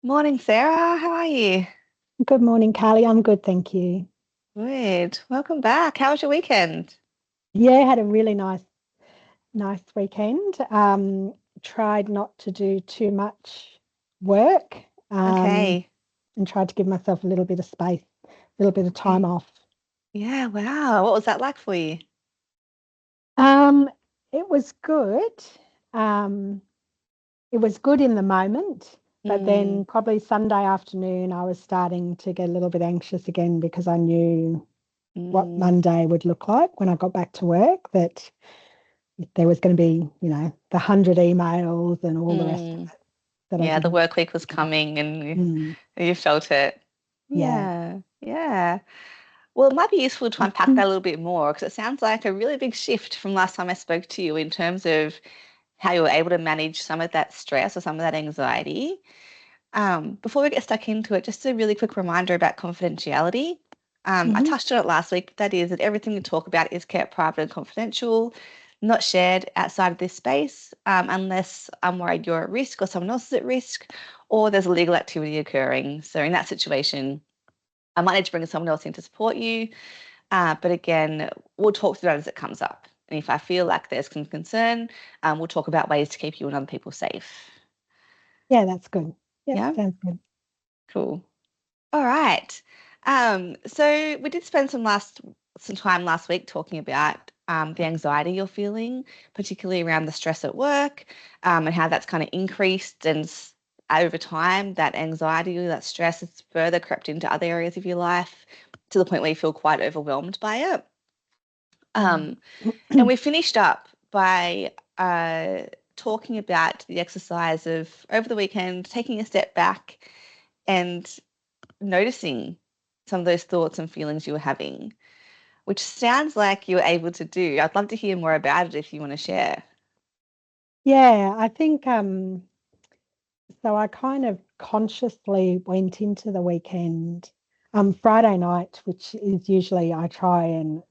Morning, Sarah. How are you? Good morning, Carly. I'm good, thank you. Good. Welcome back. How was your weekend? Yeah, had a really nice weekend. Tried not to do too much work, Okay. and tried to give myself a little bit of space, a little bit of time Okay. off. Yeah, wow. What was that like for you? Um, it was good. Um, it was good in the moment, but Mm, then probably Sunday afternoon, I was starting to get a little bit anxious again because I knew what mm, Monday would look like when I got back to work, that there was going to be, the 100 emails and all the rest of mm. it that I Yeah, the didn't. work week was coming and you, Mm, you felt it. yeah. Yeah, yeah. Well, it might be useful to unpack that a little bit more because it sounds like a really big shift from last time I spoke to you in terms of how you were able to manage some of that stress or some of that anxiety. Before we get stuck into it, just a really quick reminder about confidentiality. I Hmm. touched on it last week, but that is that everything we talk about is kept private and confidential, not shared outside of this space, unless I'm worried you're at risk or someone else is at risk, or there's a legal activity occurring. So in that situation, I might need to bring someone else in to support you. But again, we'll talk through that as it comes up. And if I feel like there's some concern, we'll talk about ways to keep you and other people safe. Yeah, that's good. Yep, Yeah, sounds good. cool. All right. So we did spend some time last week talking about the anxiety you're feeling, particularly around the stress at work, and how that's kind of increased and over time that anxiety or that stress has further crept into other areas of your life to the point where you feel quite overwhelmed by it. Mm. Um, and we finished up by talking about the exercise of over the weekend taking a step back and noticing some of those thoughts and feelings you were having, which sounds like you were able to do. I'd love to hear more about it if you want to share. Yeah, I think so I kind of consciously went into the weekend, Friday night, which is usually I try and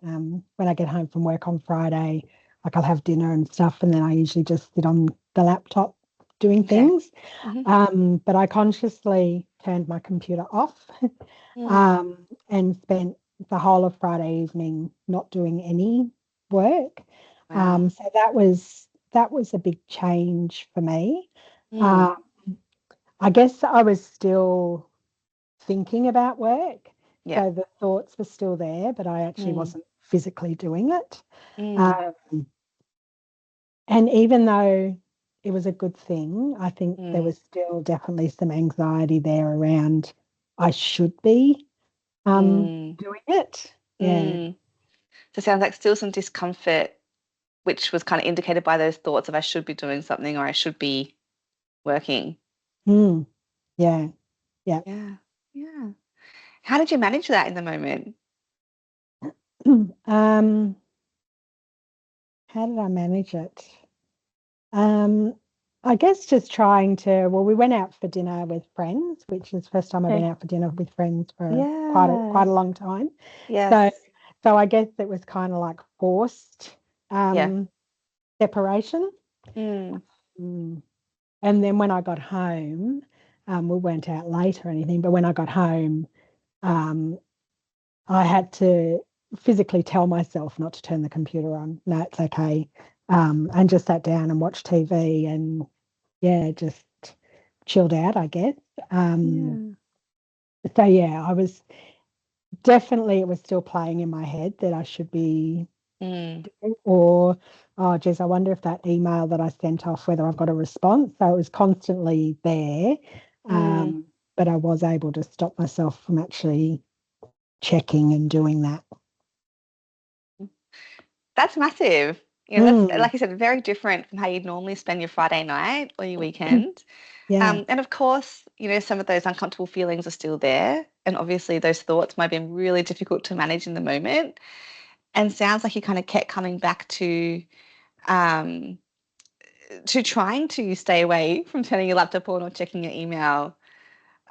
when I get home from work on Friday, like I'll have dinner and stuff, and then I usually just sit on the laptop doing Okay. things. Hmm. But I consciously turned my computer off Mm. and spent the whole of Friday evening not doing any work. Wow. So that was a big change for me. Mm. Um, I guess I was still thinking about work, Yeah. so the thoughts were still there, but I actually Mm. wasn't physically doing it. Mm. Um, and even though it was a good thing, I think there Mm. was still definitely some anxiety there around I should be Mm. doing it. Yeah. Mm. So it sounds like still some discomfort, which was kind of indicated by those thoughts of I should be doing something or I should be working. Mm, yeah. Yeah. Yeah. Yeah. How did you manage that in the moment? Um, how did I manage it? Um, I guess just trying to, well, we went out for dinner with friends, which is the first time I've been Okay. out for dinner with friends for quite a Yes. long time. So, Yes. so I guess it was kind of like forced Yeah. um, separation. Mm. Mm. And then when I got home, we went out late or anything, but when I got home, um, I had to physically tell myself not to turn the computer on. No, it's okay. And just sat down and watched TV and yeah, just chilled out, I guess. Um, Yeah. so yeah, I was definitely it was still playing in my head that I should be Mm. or oh geez, I wonder if that email that I sent off, whether I've got a response. So it was constantly there. Mm. But I was able to stop myself from actually checking and doing that. That's massive. That's Mm. like you said, very different from how you'd normally spend your Friday night or your weekend. Yeah. And of course, some of those uncomfortable feelings are still there. And obviously, those thoughts might be really difficult to manage in the moment. And sounds like you kind of kept coming back um, to trying to stay away from turning your laptop on or checking your email.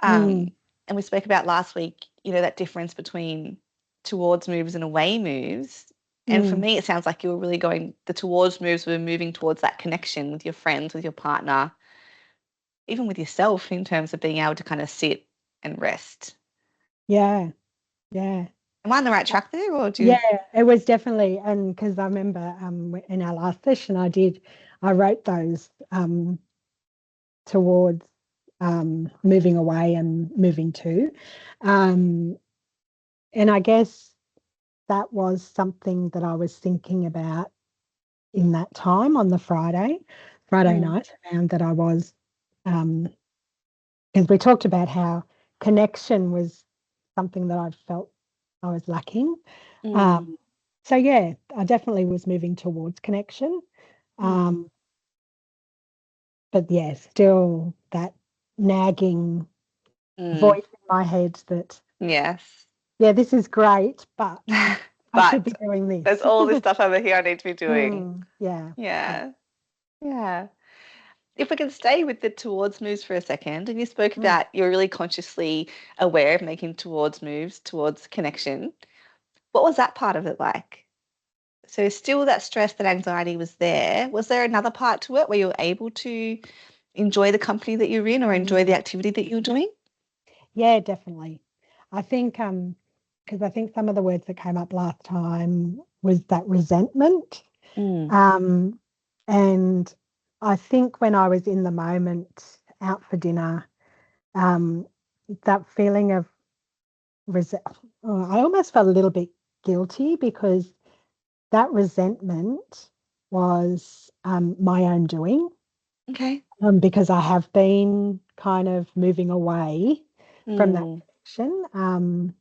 Um, Mm. and we spoke about last week, that difference between towards moves and away moves. And for Mm. me, it sounds like you were really the towards moves were moving towards that connection with your friends, with your partner. even with yourself in terms of being able to kind of sit and rest. Yeah, yeah. Am I on the right track there, or do you? Yeah, it was definitely, and because I remember in our last session, I wrote those towards moving away and moving to. Um, and I guess that was something that I was thinking about in that time on the Friday Mm, night, and that I was, because we talked about how connection was something that I felt I was lacking. mm, Um, so yeah, I definitely was moving towards connection. mm, Um, but yeah, still that nagging mm. voice in my head that, Yes. yeah, this is great, but I should be But doing there's this. all this stuff over here I need to be doing. Yeah, yeah. Yeah. Yeah. If we can stay with the towards moves for a second, and you spoke Mm. about you're really consciously aware of making towards moves towards connection. What was that part of it like? So still that stress, that anxiety was there. Was there another part to it where you were able to enjoy the company that you're in or enjoy the Mm. activity that you're doing? Yeah, definitely. I think because I think some of the words that came up last time was that resentment. Mm, Um, and I think when I was in the moment out for dinner, um, that feeling of I almost felt a little bit guilty because that resentment was my own doing, okay. because I have been kind of moving away from that Mm, connection.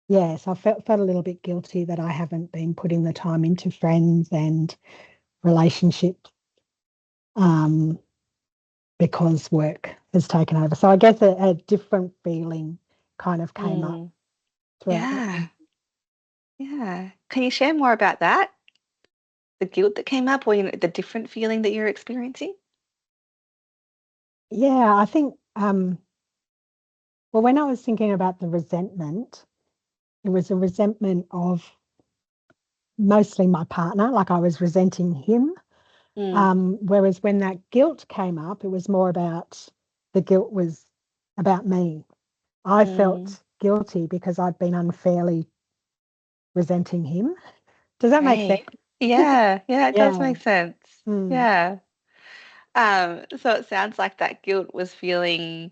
Yes, I felt a little bit guilty that I haven't been putting the time into friends and relationships, um, because work has taken over. So I guess a different feeling kind of came up mm. throughout that. Yeah. Yeah. Can you share more about that? The guilt that came up or the different feeling that you're experiencing? Yeah, I think, well, when I was thinking about the resentment, it was a resentment of mostly my partner, like I was resenting him. Mm, Whereas when that guilt came up, it was more about the guilt was about me. I mm. felt guilty because I'd been unfairly resenting him. Does that make sense? Great. Yeah, yeah, it does Yeah. make sense. Mm. Yeah. So it sounds like that guilt was feeling,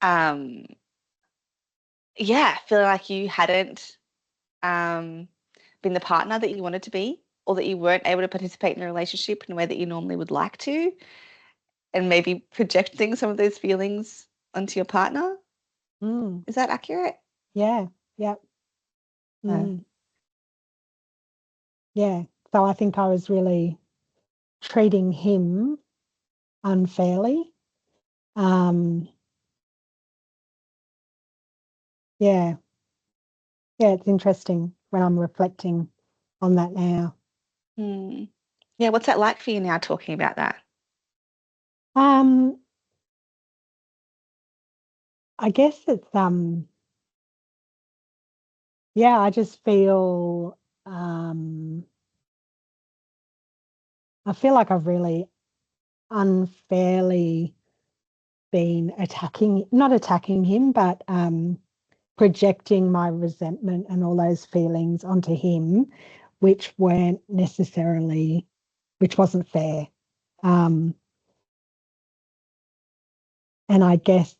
um, yeah, feeling like you hadn't um, been the partner that you wanted to be, or that you weren't able to participate in a relationship in a way that you normally would like to, and maybe projecting some of those feelings onto your partner. Mm. Is that accurate? Yeah. Yeah. Yeah. Mm. Yeah. So I think I was really treating him unfairly. Um, yeah. Yeah. It's interesting when I'm reflecting on that now. Hmm. Yeah, what's that like for you now talking about that? Um, I guess it's yeah, I just I feel like I've really unfairly been not attacking him, but projecting my resentment and all those feelings onto him, which weren't necessarily, which wasn't fair. Um, and I guess,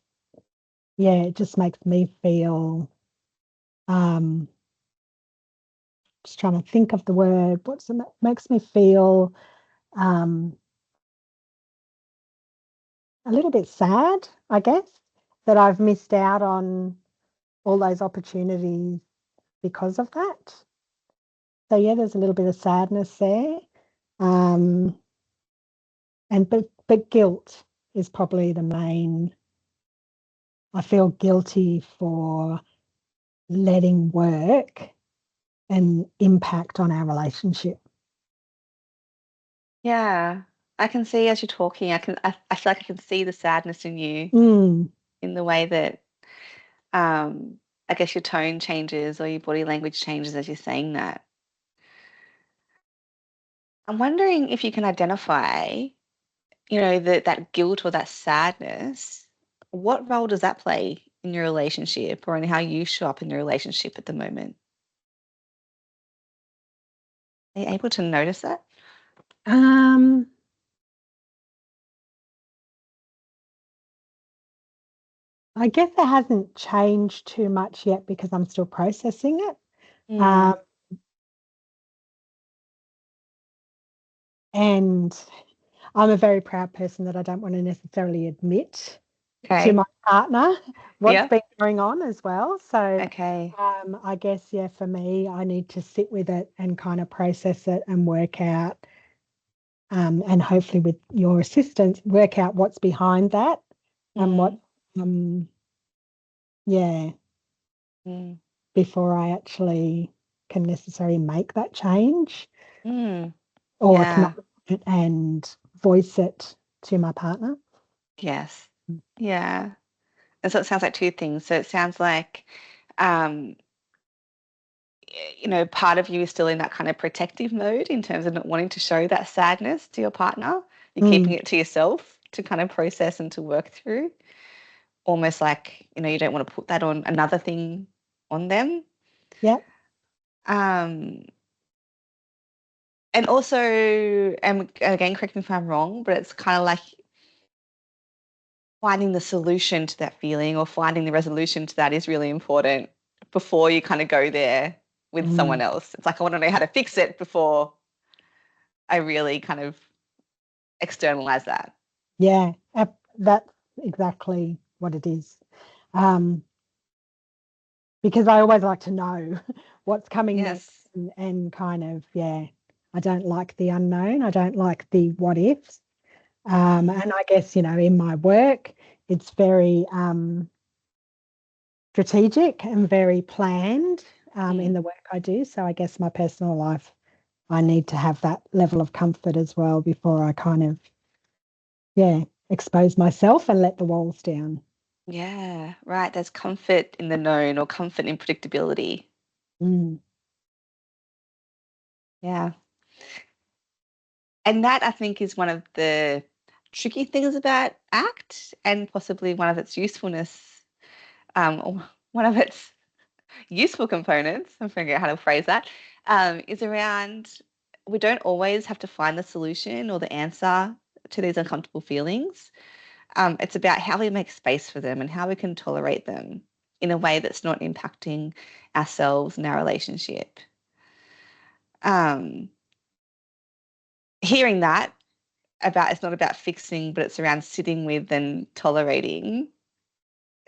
yeah, it just makes me feel, um, just trying to think of the word, makes me feel um, a little bit sad, I guess, that I've missed out on all those opportunities because of that. So yeah, there's a little bit of sadness there. Um, and but guilt is probably the main. I feel guilty for letting work and impact on our relationship. Yeah, I can see as you're talking, I feel like I can see the sadness in you Mm, in the way that I guess your tone changes or your body language changes as you're saying that. I'm wondering if you can identify that guilt or that sadness, what role does that play in your relationship or in how you show up in your relationship at the moment? Are you able to notice that? Um, I guess it hasn't changed too much yet because I'm still processing it. Mm, Um, and I'm a very proud person that I don't want to necessarily admit to okay. my partner what's Yep. been going on as well. So Okay. I guess, yeah, for me, I need to sit with it and kind of process it and work out, and hopefully with your assistance, work out what's behind that and what, Mm, um, yeah, mm, before I actually can necessarily make that change mm. or Yeah. acknowledge it and voice it to my partner. Yes. Yeah. And so it sounds like two things. So it sounds like, um, part of you is still in that kind of protective mode in terms of not wanting to show that sadness to your partner. You're keeping Mm, it to yourself to kind of process and to work through. Almost like, you don't want to put that on another thing on them. yeah. Um, and also, and again, correct me if I'm wrong, but it's kind of like finding the solution to that feeling or finding the resolution to that is really important before you kind of go there with someone Mm, else. It's like I want to know how to fix it before I really kind of externalize that. yeah. That's exactly what it is. Um, because I always like to know what's coming next Yes. and kind of, yeah, I don't like the unknown. I don't like the what ifs. Mm, And I guess, in my work, it's very strategic and very planned in mm. the work I do. So I guess my personal life, I need to have that level of comfort as well before I kind of, yeah, expose myself and let the walls down. Yeah, right. There's comfort in the known or comfort in predictability. Mm, Yeah. And that I think is one of the tricky things about ACT and possibly one of its usefulness, or one of its useful components, I'm figuring out how to phrase that, is around we don't always have to find the solution or the answer to these uncomfortable feelings. It's about how we make space for them and how we can tolerate them in a way that's not impacting ourselves and our relationship. Um, Hearing that about it's not about fixing, but it's around sitting with and tolerating.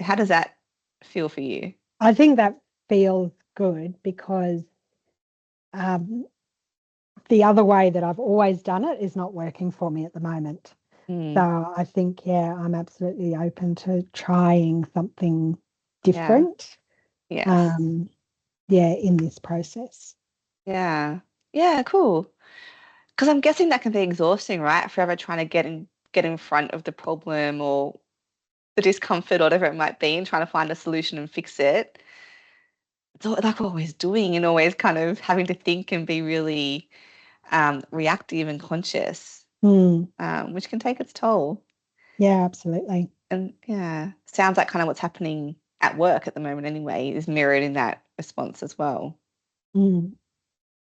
How does that feel for you? I think that feels good because um, the other way that I've always done it is not working for me at the moment. Mm, So I think, yeah, I'm absolutely open to trying something yeah. different, Yes. um, yeah, in this process. Yeah. Yeah. Cool. Because I'm guessing that can be exhausting, right? Forever trying to get in front of the problem or the discomfort or whatever it might be and trying to find a solution and fix it. It's like we're always doing and always kind of having to think and be really reactive and conscious, Mm, which can take its toll. yeah, absolutely. And yeah, sounds like kind of what's happening at work at the moment anyway is mirrored in that response as well. Mm,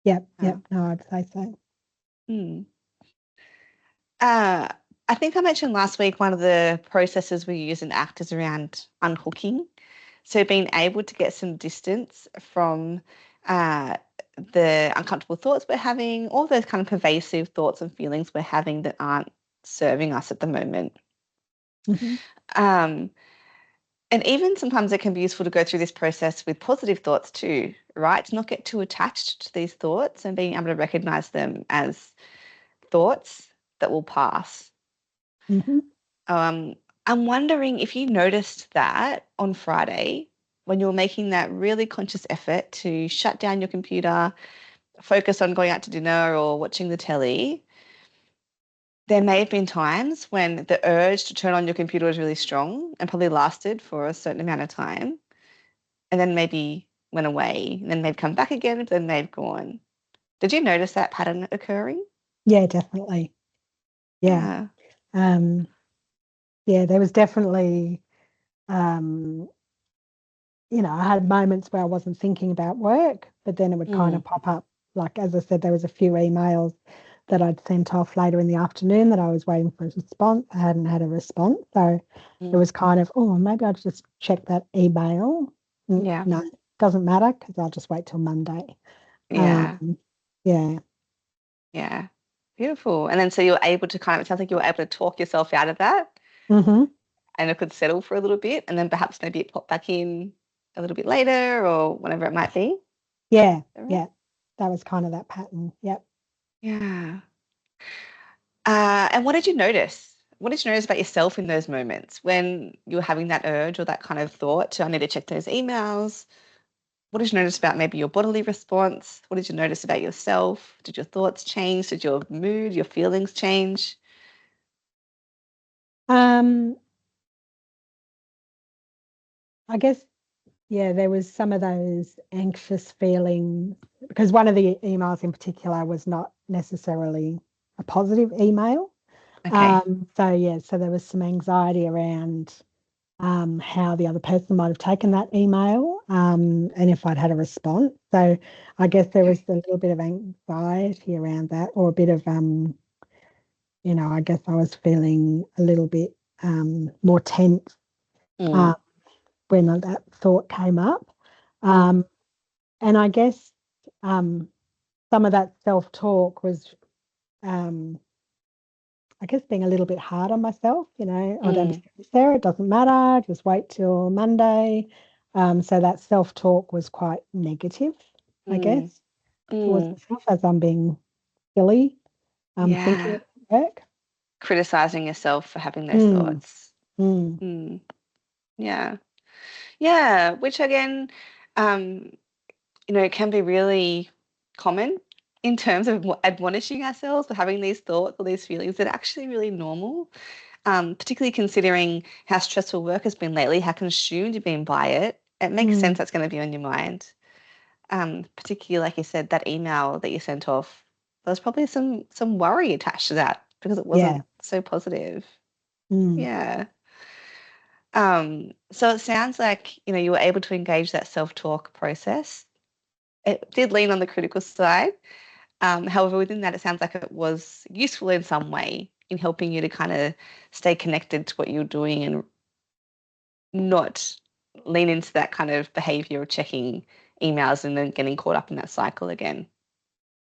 yep, Yeah. yep. No, I'd say so. Hmm. Uh, I think I mentioned last week one of the processes we use in ACT is around unhooking. So being able to get some distance from uh, the uncomfortable thoughts we're having, all those kind of pervasive thoughts and feelings we're having that aren't serving us at the moment. Hmm. Um, and even sometimes it can be useful to go through this process with positive thoughts too, right? To not get too attached to these thoughts and being able to recognize them as thoughts that will pass. Hmm. Um, I'm wondering if you noticed that on Friday when you were making that really conscious effort to shut down your computer, focus on going out to dinner or watching the telly. There may have been times when the urge to turn on your computer was really strong and probably lasted for a certain amount of time and then maybe went away and then they'd come back again, but then they'd gone. Did you notice that pattern occurring? Yeah, definitely. Yeah. Yeah. Um, yeah, there was definitely, um, I had moments where I wasn't thinking about work, but then it would kind Mm, of pop up. Like, as I said, there was a few emails that I'd sent off later in the afternoon that I was waiting for a response. I hadn't had a response. So it mm. was kind of, oh, maybe I'll just check that email. Yeah, No, doesn't matter because I'll just wait till Monday. yeah, Um, yeah. yeah. Beautiful. And then so you were able to kind of, it sounds like you were able to talk yourself out of that hmm and it could settle for a little bit and then perhaps maybe it popped back in a little bit later or whatever it might be. Is Yeah. that right? Yeah. That was kind of that pattern. Yep. Yeah. And what did you notice? What did you notice about yourself in those moments when you were having that urge or that kind of thought to, I need to check those emails? What did you notice about maybe your bodily response? What did you notice about yourself? Did your thoughts change? Did your mood, your feelings change? Um, I guess, yeah, there was some of those anxious feelings because one of the emails in particular was not necessarily a positive email. Okay. So yeah, so there was some anxiety around how the other person might have taken that email, and if I'd had a response. So I guess there was Okay. a little bit of anxiety around that, or a bit of I guess I was feeling a little bit more tense uh, Mm, when that thought came up. mm, Um, and I guess um, some of that self-talk was, um, I guess, being a little bit hard on myself. Oh, don't be mm, silly, Sarah. It doesn't matter. Just wait till Monday. So that self-talk was quite negative, I mm, guess, towards mm. myself as I'm being silly, thinking Yeah. about work. Criticizing yourself for having those Mm, thoughts. mm, Mm, yeah. Yeah. Which again, um, can be really common in terms of admonishing ourselves for having these thoughts or these feelings that are actually really normal, particularly considering how stressful work has been lately, how consumed you've been by it. It makes sense mm, that's going to be on your mind. Particularly, like you said, that email that you sent off, there was probably some worry attached to that because it yeah. wasn't so positive. Mm, Yeah. So it sounds like, you were able to engage that self-talk process. It did lean on the critical side. However, within that, it sounds like it was useful in some way in helping you to kind of stay connected to what you're doing and not lean into that kind of behavior of checking emails and then getting caught up in that cycle again.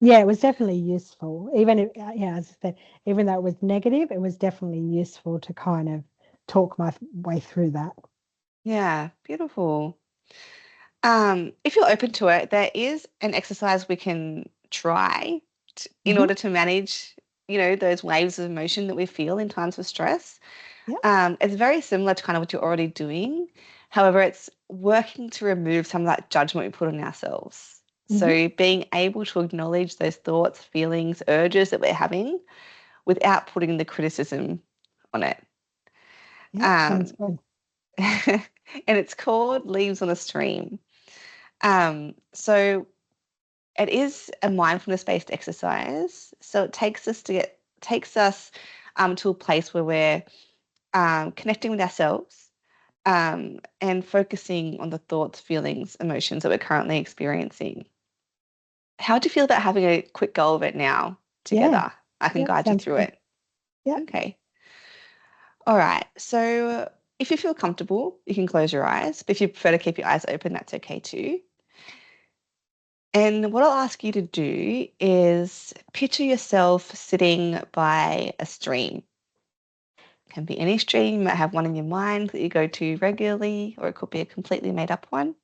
yeah, it was definitely useful. Even if, yeah, as I said, even though it was negative, it was definitely useful to kind of talk my way through that. Yeah, beautiful. If you're open to it, there is an exercise we can try in hmm order to manage, those waves of emotion that we feel in times of stress. Yeah. It's very similar to kind of what you're already doing. However, it's working to remove some of that judgment we put on ourselves. hmm So being able to acknowledge those thoughts, feelings, urges that we're having without putting the criticism on it. Yeah. Sounds Um, good. and it's called Leaves on a Stream. So it is a mindfulness-based exercise. So it takes us to a place where we're connecting with ourselves and focusing on the thoughts, feelings, emotions that we're currently experiencing. How do you feel about having a quick go of it now Yeah. together? I can Yep. guide you Sounds through good. it. Yep. Okay. All right. So if you feel comfortable, you can close your eyes. But if you prefer to keep your eyes open, that's okay too. And what I'll ask you to do is picture yourself sitting by a stream. It can be any stream, you might have one in your mind that you go to regularly, or it could be a completely made up one.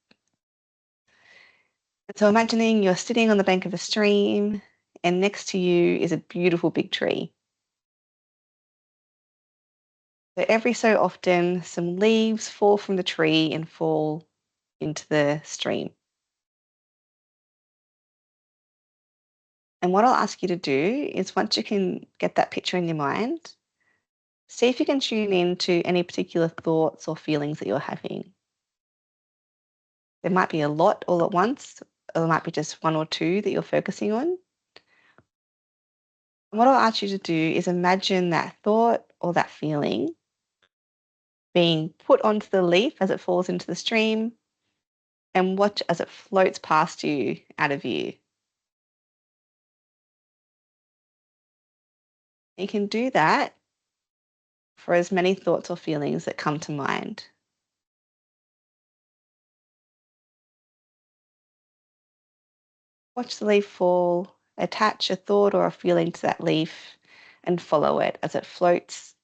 So imagining you're sitting on the bank of a stream and next to you is a beautiful big tree. So every so often, some leaves fall from the tree and fall into the stream. And what I'll ask you to do is once you can get that picture in your mind, see if you can tune in to any particular thoughts or feelings that you're having. There might be a lot all at once, or there might be just one or two that you're focusing on. And what I'll ask you to do is imagine that thought or that feeling being put onto the leaf as it falls into the stream, and watch as it floats past you out of view. You can do that for as many thoughts or feelings that come to mind. Watch the leaf fall, attach a thought or a feeling to that leaf, and follow it as it floats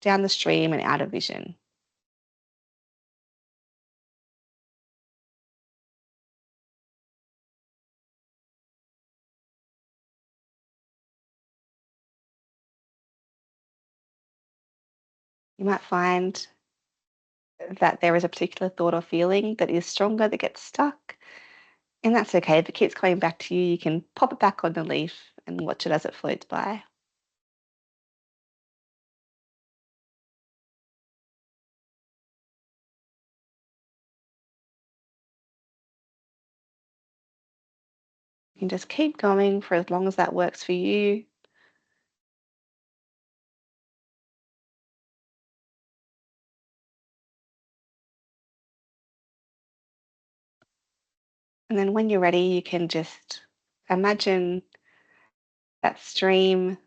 down the stream and out of vision. You might find that there is a particular thought or feeling that is stronger that gets stuck, and that's okay. If it keeps coming back to you, you can pop it back on the leaf and watch it as it floats by. You can just keep going for as long as that works for you. And then when you're ready, you can just imagine that stream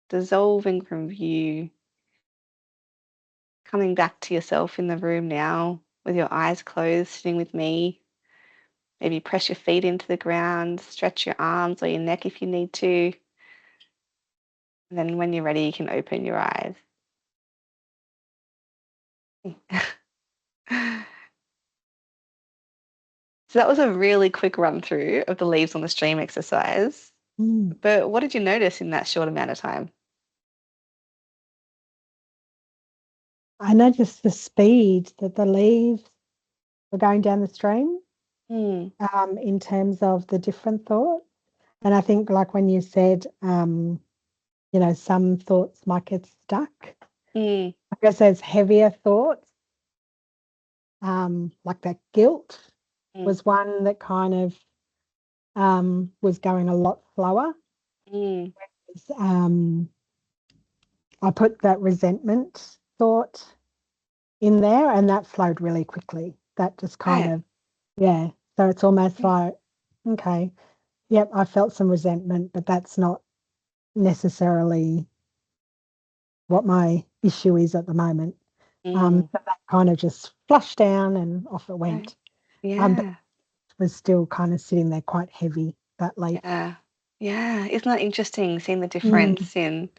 dissolving from view, coming back to yourself in the room now with your eyes closed, sitting with me. Maybe press your feet into the ground, stretch your arms or your neck if you need to. And then when you're ready, you can open your eyes. So that was a really quick run through of the leaves on the stream exercise. But what did you notice in that short amount of time? I noticed the speed that the leaves were going down the stream Mm, in terms of the different thoughts. And I think, like when you said, some thoughts might get stuck. mm, I guess there's heavier thoughts, like that guilt mm, was one that kind of was going a lot slower. mm. I put that resentment thought in there, and that flowed really quickly. That just kind Right. of, yeah. So it's almost Yeah. like, okay, yep, I felt some resentment, but that's not necessarily what my issue is at the moment. Mm, So that kind of just flushed down and off it right. went. But Yeah. it was still kind of sitting there quite heavy, that leaf. Yeah. Yeah. Isn't that interesting seeing the Mm, difference in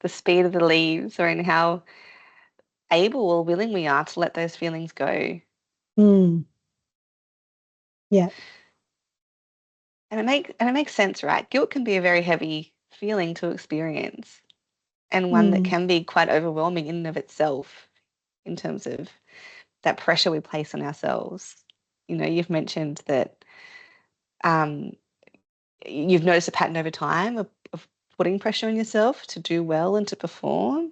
the speed of the leaves or in how able or willing we are to let those feelings go? mm, yeah. And it makes sense, right? Guilt can be a very heavy feeling to experience and one that Mm, can be quite overwhelming in and of itself in terms of that pressure we place on ourselves. You've mentioned that um, you've noticed a pattern over time of putting pressure on yourself to do well and to perform.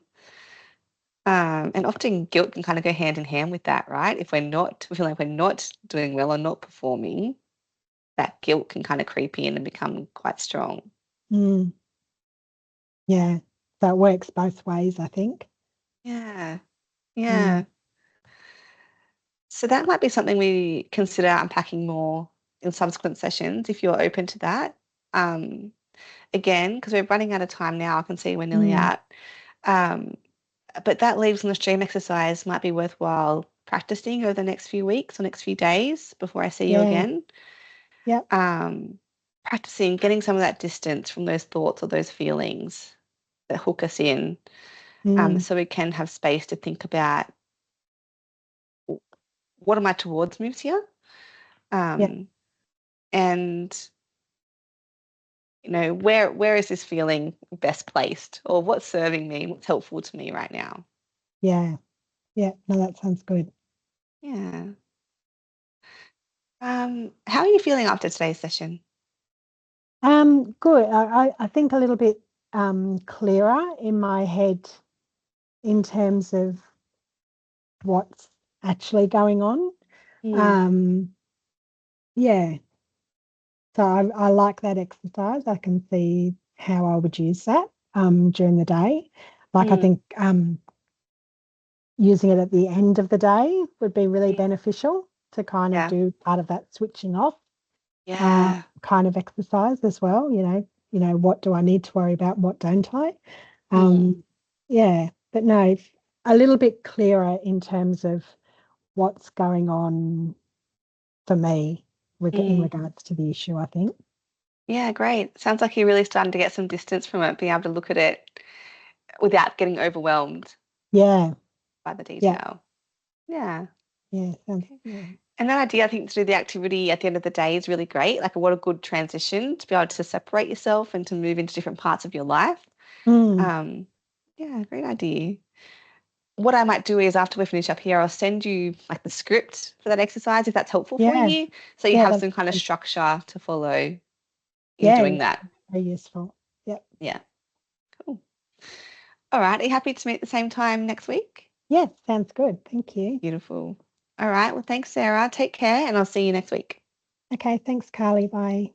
And often guilt can kind of go hand in hand with that, right? If we feel like we're not doing well or not performing, that guilt can kind of creep in and become quite strong. mm, yeah. So it works both ways, I think. Yeah, Mm, yeah. So that might be something we consider unpacking more in subsequent sessions if you're open to that. Um, Again, because we're running out of time now, I can see we're nearly mm, out. Um, but that leaves on the stream exercise might be worthwhile practicing over the next few weeks or next few days before I see you yeah. again. Yep. Um, Practicing getting some of that distance from those thoughts or those feelings that hook us in, Mm, so we can have space to think about what are my towards moves here, yeah. um, and where is this feeling best placed, or what's serving me, what's helpful to me right now. Yeah. Yeah. No, that sounds good. Yeah. How are you feeling after today's session? Good. I think a little bit clearer in my head in terms of what's actually going on. Mm, Um, yeah. So I like that exercise. I can see how I would use that during the day. Like I think using it at the end of the day would be really beneficial to kind of Yeah. do part of that switching off Yeah. kind of exercise as well. You know, what do I need to worry about? What don't I? Yeah, but no, a little bit clearer in terms of what's going on for me in regards to the issue, I think. Yeah, great. Sounds like you're really starting to get some distance from it, being able to look at it without getting overwhelmed Yeah, by the yeah, detail. Yeah. yeah, Okay. yeah. And that idea, I think, to do the activity at the end of the day is really great. Like, what a good transition to be able to separate yourself and to move into different parts of your life. Mm, Yeah, great idea. What I might do is after we finish up here, I'll send you like the script for that exercise if that's helpful for yeah, you. So you yeah, have that's some kind of structure to follow in yeah, doing yeah, that. very useful. Yep. Yeah, cool. All right. Are you happy to meet at the same time next week? Yeah, sounds good. Thank you. Beautiful. All right. Well, thanks, Sarah. Take care, and I'll see you next week. Okay, thanks, Carly. Bye.